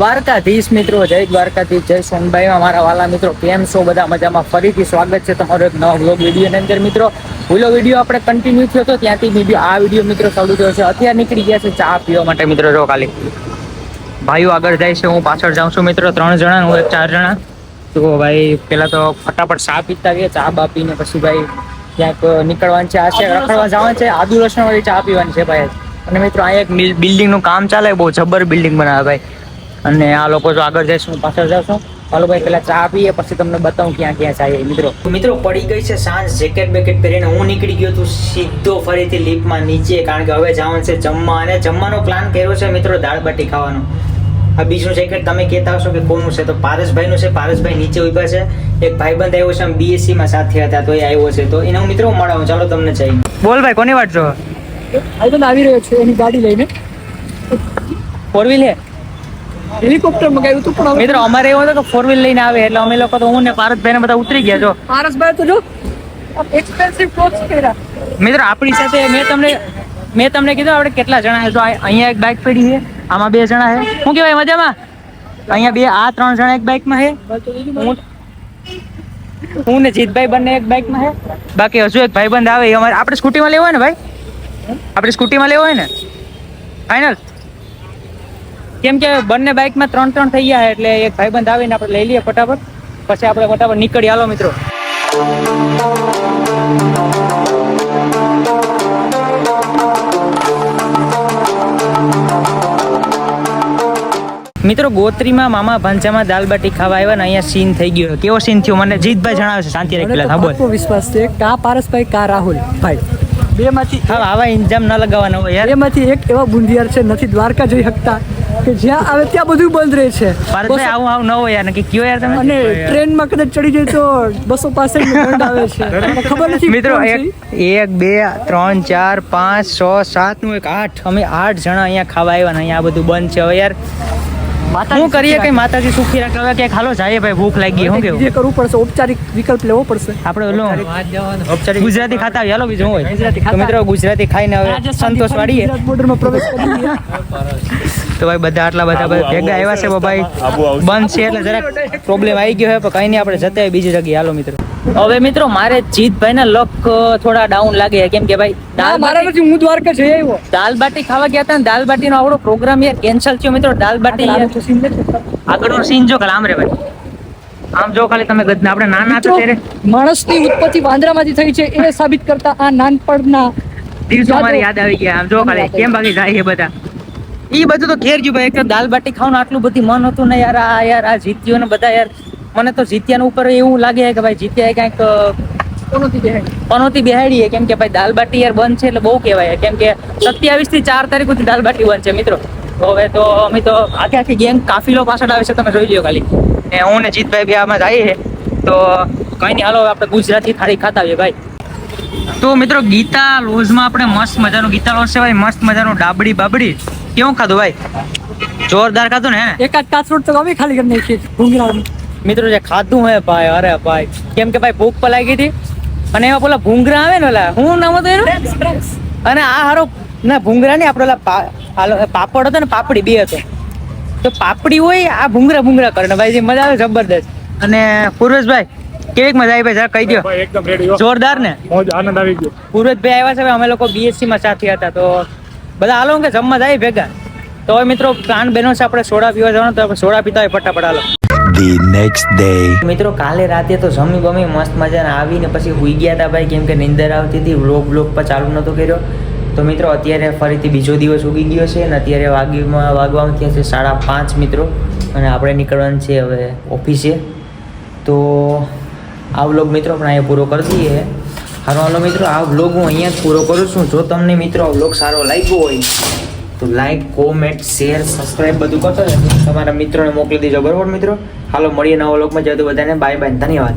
દ્વારકાધીશ મિત્રો, જય દ્વારકાધીશ, જય સોનભાઈ. અમારા વાલા મિત્રો, કેમ છો બધા? મજામાં. ફરીથી સ્વાગત છે તમારો એક નવા વ્લોગ વિડીયોની અંદર મિત્રો. ઓલો વિડીયો આપણે કન્ટિન્યુ થયો હતો ત્યાંથી વિડીયો આ વિડીયો મિત્રો ચાલુ થયો છે. અત્યારે નીકળી ગયા છે ચા પીવા માટે મિત્રો. જો ખાલી ભાઈઓ આગળ જાય છે, હું પાછળ જાઉં છું મિત્રો. 3 જણા, હું 4 જણા. તો ભાઈ પેલા તો ફટાફટ ચા પીતા ગયા, ચા બા પીને પછી ભાઈ ક્યાંક નીકળવાનું છે. આ છે રખડવા જવાનું છે, આદુ લસણ વાળી ચા પીવાની છે ભાઈ. અને મિત્રો અહીંયા એક બિલ્ડિંગનું કામ ચાલે, બહુ જબર બિલ્ડિંગ બનાવે ભાઈ. અને આ લોકો જો આગળ જાય છે, હું પાછળ જાઉં છું. ચાલો ભાઈ પેલા ચા પીએ, પછી તમને બતાવું ક્યાં ક્યાં જાય મિત્રો. મિત્રો પડી ગઈ છે સાંજ, જેકેટ બેકેટ પહેરીને હું નીકળી ગયો તું સીધો ફરીથી લિફ્ટમાં નીચે, કારણ કે હવે જવાનું છે જમવા. અને જમવાનો પ્લાન કર્યો છે મિત્રો, દાળ બાટી ખાવાનો. આ બીજું જેકેટ તમે કહેતા હશો કે કોનું છે, તો પારસભાઈનું છે. પારસભાઈ નીચે ઉભા છે. એક ભાઈબંધ આવ્યો છે, BSc માં સાથે હતા તો એ આવ્યો છે, તો એને હું મિત્રો મળાવું. ચાલો તમને જઈને. બોલ ભાઈ, કોની વાત છો? ભાઈબંધ આવી રહ્યો છે એની ગાડી લઈને. 4 વ્હીલ હે, હેલિકોપ્ટર મંગાવ્યું હતું પણ મિત્રો અમારે એવું હતું કે 4 વ્હીલ લઈને આવે, એટલે અમે લોકો તો હું ને પારસભાઈ ને બધા ઉતરી ગયા. જો પારસભાઈ તો જો એક્સપેન્સિવ ક્લોથ્સ પહેર્યા મિત્રો. આપણી સાથે મેં તમને કીધું આપણે કેટલા જણા છે. તો અહીંયા એક બાઇક પડી છે, આમાં 2 જણા છે. શું કહેવાય મજામાં? અહીંયા આ 3 જણા એક બાઇકમાં છે. હું ને જીતભાઈ બંને એક બાઇકમાં છે. બાકી હજુ એક ભાઈબંધ આવે. અમારે આપણે સ્કૂટીમાં લેવો હોય ને ભાઈ, આપણે સ્કૂટીમાં લેવો હોય ને ફાઇનલ. કેમ કે બંને બાઇકમાં 3 થઈ ગયા, એટલે એક ભાઈબંધ આવીને આપણે લઈ લઈએ ફટાફટ, પછી આપણે ફટાફટ નીકળી. હાલો મિત્રો. મિત્રો ગોત્રીમાં મામા ભાંજામાં દાલ બાટી ખાવા આવ્યા ને અહીંયા સીન થઈ ગયો. કેવો સીન થયો મને જીતભાઈ જણાવે છે. શાંતિ રાખ પેલા. હા બોલ. વિશ્વાસ છે કા પારસભાઈ કા રાહુલ ભાઈ, બેમાંથી હા આવા ઇન્જામ ન લગાવવાનો હોય યાર. એમાંથી એક એવા બુંદિયાર છે નથી દ્વારકા જઈ શકતા, કે જ્યાં આવે ત્યાં બધું બંધ રહે છે. પારસભાઈ આવું ન હોય યાર, કે કયો યાર તમે. અને ટ્રેનમાં કદાચ ચડી જાય તો 265 નો દંડ આવે છે. ખબર નથી મિત્રો 1 2 3 4 5 6 7 નું 8, અમે 8 જણા અહીંયા ખાવા આવ્યા ને અહીંયા આ બધું બંધ છે હવે યાર. શું કરીએ? કઈ માતાજી સુખી રાખે. હવે ક્યાંક હાલો જાય ભાઈ, ભૂખ લાગી. શું કેવું? જે કરવું પડશે, ઔપચારિક વિકલ્પ લેવો પડશે. આપણે ઓલો ઔપચારિક ગુજરાતી ખાતા આવીએ. હાલો બીજું હોય તો મિત્રો ગુજરાતી ખાઈને હવે સંતોષ વાળીએ. બોર્ડરમાં પ્રવેશ કરી દઈએ. તો ભાઈ બધા આટલા બધા ભેગા આવ્યા છે ભાઈ. બંધ છે એટલે જરાક પ્રોબ્લેમ આવી ગયો છે, પણ કઈ નહીં, આપણે જતા બીજી જગ્યાએ. હાલો મિત્રો. હવે મિત્રો મારે જીતભાઈ ના લક થોડા ડાઉન લાગે, કેમ કે ભાઈ મારા નથી, હું દ્વારકા જઈ આવ્યો. દાલ બાટી ખાવા ગયા હતા ને દાલ બાટી નો આપણો પ્રોગ્રામ યાર કેન્સલ થયો મિત્રો. દાલ બાટી આગળનો સીન જો ખાલી આમ રે ભાઈ, આમ જો ખાલી તમે આપણે નાના હતા ત્યારે માણસની ઉત્પત્તિ વાંદરામાંથી થઈ છે એ સાબિત કરતા આ નાનપણના દિવસો મારી યાદ આવી ગયા. આમ જો ખાલી કેમ બાકી જાય છે બધા. ઈ બધું તો ઘેર ગયું ભાઈ. એક દાલ બાટી ખાવાનું આટલું બધી મન હતું ને યાર. આ જીત્યો ને બધા યાર. મને તો જીત્યાના ઉપર એવું લાગે કે ભાઈ જીત્યા કંઈક પનોતી બેહાડીએ, કેમ કે ભાઈ દાલ બાટી યાર બંધ છે એટલે બહુ કહેવાય. કેમ કે 27 થી 4 તારીખ સુધી દાલ બાટી બંધ છે મિત્રો. તો હવે તો અમે તો આખી ગેંગ કાફિલો પાછળ આવે છે, તમે જોઈ લો ખાલી. ને હું ને જીતભાઈ બે આમાં જઈએ છે, તો કઈ નહીં હાલો આપણે ગુજરાતી થાળી ખાતા આવીએ ભાઈ. તો મિત્રો ગીતા લોઝમાં આપણે મસ્ત મજાનું ગીતા લોઝ છે ભાઈ, મસ્ત મજાનું ડાબડી બાબડી. કેવું ખાધું ભાઈ? જોરદાર ખાધું ને? એકાદ કાચરોટ તો અમે ખાલી કરી નાખીએ ભૂંગળા મિત્રો. જે ખાધું હે ભાઈ, અરે ભાઈ કેમ કે ભાઈ ભૂખ પલાઈ ગઈ હતી. અને એમાં પેલા ભૂંગરા આવે ને, ઓલા હું નામ હતું એનું, અને આ હારો ના ભૂંગરા નહીં, આપણે ઓલા પાપડ હતો ને પાપડી બે હતો. તો પાપડી હોય, આ ભૂંગરા કરે ને ભાઈ, જે મજા આવે જબરદસ્ત. અને પૂર્વેશભાઈ કેવી મજા આવી ભાઈ, જરા કહી દો. એકદમ રેડી, જોરદાર ને, આનંદ આવી ગયો. પૂર્વેશભાઈ આવ્યા છે, અમે લોકો BSc માં સાથે હતા, તો બધા હાલો કે જમવા જાય ભેગા. તો હવે મિત્રો પ્લાન બન્યો છે આપણે સોડા પીવા જવાનું, તો આપણે સોડા પીતા હોય ફટાફટ. હાલો. The next day. મિત્રો કાલે રાતે તો જમી બમી મસ્ત મજાને આવીને પછી હુઈ ગયા હતા ભાઈ, કેમ કે નીંદર આવતી હતી. વ્લોગ પર ચાલુ નહોતો કર્યો. તો મિત્રો અત્યારે ફરીથી બીજો દિવસ ઉગી ગયો છે, અને અત્યારે વાગવામાં થયા છે 5:30 મિત્રો. અને આપણે નીકળવાનું છે હવે ઓફિસે. તો આ વ્લોગ મિત્રો આપણે અહીંયા પૂરો કરી દઈએ. હાલો મિત્રો, આ વ્લોગ હું અહીંયા જ પૂરો કરું છું. જો તમને મિત્રો આ વ્લોગ સારો લાગ્યો હોય તો લાઈક, કોમેન્ટ, શેર, સબસ્ક્રાઈબ બધું કરતો તમારા મિત્રોને મોકલી દેજો, બરોબર મિત્રો. હાલો મળીએ નવા વ્લોગમાં. જતું બધાને બાય બાય, ધન્યવાદ.